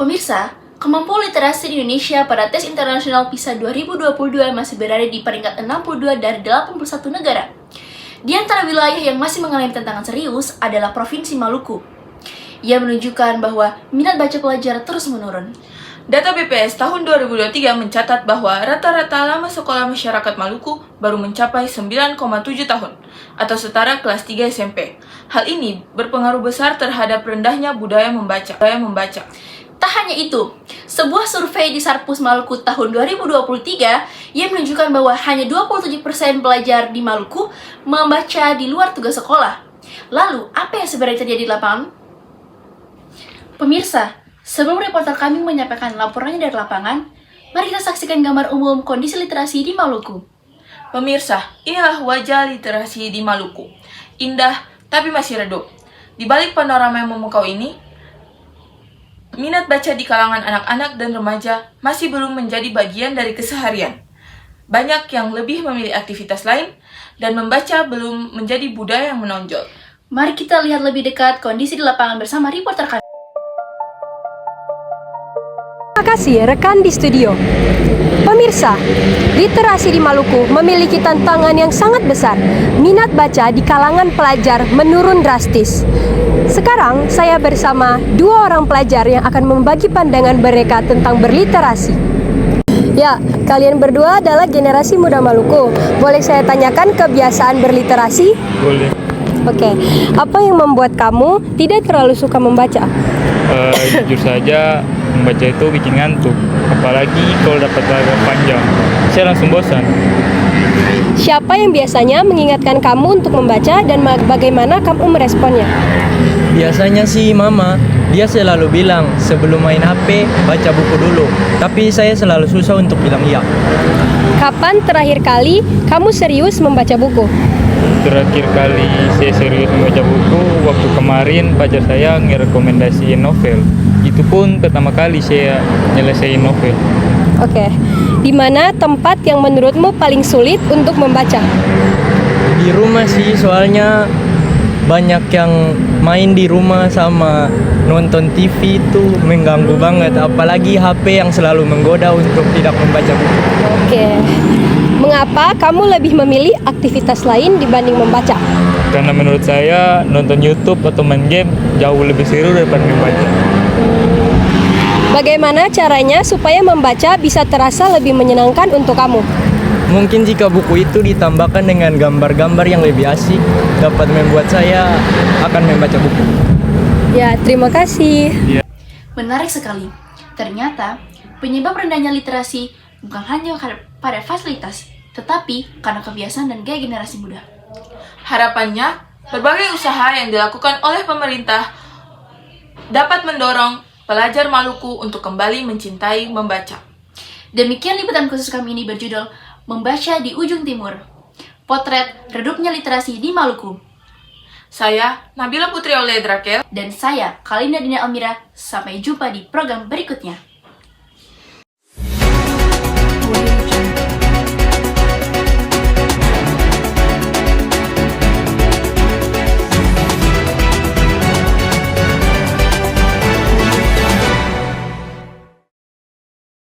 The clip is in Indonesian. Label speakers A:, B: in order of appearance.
A: Pemirsa, kemampuan literasi di Indonesia pada tes internasional PISA 2022 masih berada di peringkat 62 dari 81 negara. Di antara wilayah yang masih mengalami tantangan serius adalah Provinsi Maluku. Ia menunjukkan bahwa minat baca pelajar terus menurun.
B: Data BPS tahun 2023 mencatat bahwa rata-rata lama sekolah masyarakat Maluku baru mencapai 9,7 tahun, atau setara kelas 3 SMP. Hal ini berpengaruh besar terhadap rendahnya budaya membaca.
A: Tak hanya itu, sebuah survei di Sarpus Maluku tahun 2023 yang menunjukkan bahwa hanya 27% pelajar di Maluku membaca di luar tugas sekolah. Lalu, apa yang sebenarnya terjadi di lapangan? Pemirsa, sebelum reporter kami menyampaikan laporannya dari lapangan, mari kita saksikan gambar umum kondisi literasi di Maluku.
B: Pemirsa, inilah wajah literasi di Maluku. Indah, tapi masih redup. Di balik panorama yang memukau ini, minat baca di kalangan anak-anak dan remaja masih belum menjadi bagian dari keseharian. Banyak yang lebih memilih aktivitas lain, dan membaca belum menjadi budaya yang menonjol.
A: Mari kita lihat lebih dekat kondisi di lapangan bersama reporter kami.
C: Terima kasih rekan di studio. Pemirsa, literasi di Maluku memiliki tantangan yang sangat besar. Minat baca di kalangan pelajar menurun drastis. Sekarang saya bersama dua orang pelajar yang akan membagi pandangan mereka tentang berliterasi. Ya, kalian berdua adalah generasi muda Maluku. Boleh saya tanyakan kebiasaan berliterasi?
D: Boleh.
C: Oke, apa yang membuat kamu tidak terlalu suka membaca?
D: Jujur saja, membaca itu bikin ngantuk. Apalagi kalau dapat paragraf panjang, saya langsung bosan.
C: Siapa yang biasanya mengingatkan kamu untuk membaca dan bagaimana kamu meresponnya?
E: Biasanya sih mama, dia selalu bilang sebelum main HP baca buku dulu. Tapi saya selalu susah untuk bilang iya.
C: Kapan terakhir kali kamu serius membaca buku?
D: Terakhir kali saya serius membaca buku waktu kemarin pacar saya ngerekomendasiin novel. Itu pun pertama kali saya nyelesain novel.
C: Oke, di mana tempat yang menurutmu paling sulit untuk membaca?
E: Di rumah sih, soalnya banyak yang main di rumah sama nonton TV itu mengganggu banget. Apalagi HP yang selalu menggoda untuk tidak membaca buku.
C: Oke, mengapa kamu lebih memilih aktivitas lain dibanding membaca?
D: Karena menurut saya nonton YouTube atau main game jauh lebih seru daripada membaca.
C: Bagaimana caranya supaya membaca bisa terasa lebih menyenangkan untuk kamu?
E: Mungkin jika buku itu ditambahkan dengan gambar-gambar yang lebih asik, dapat membuat saya akan membaca buku.
C: Ya, terima kasih.
A: Menarik sekali. Ternyata, penyebab rendahnya literasi bukan hanya pada fasilitas, tetapi karena kebiasaan dan gaya generasi muda.
B: Harapannya, berbagai usaha yang dilakukan oleh pemerintah dapat mendorong pelajar Maluku untuk kembali mencintai membaca.
A: Demikian liputan khusus kami ini berjudul Membaca di Ujung Timur. Potret redupnya literasi di Maluku.
B: Saya, Nabila Putri Aulia Drakel.
A: Dan saya, Kalinda Dina Almira. Sampai jumpa di program berikutnya.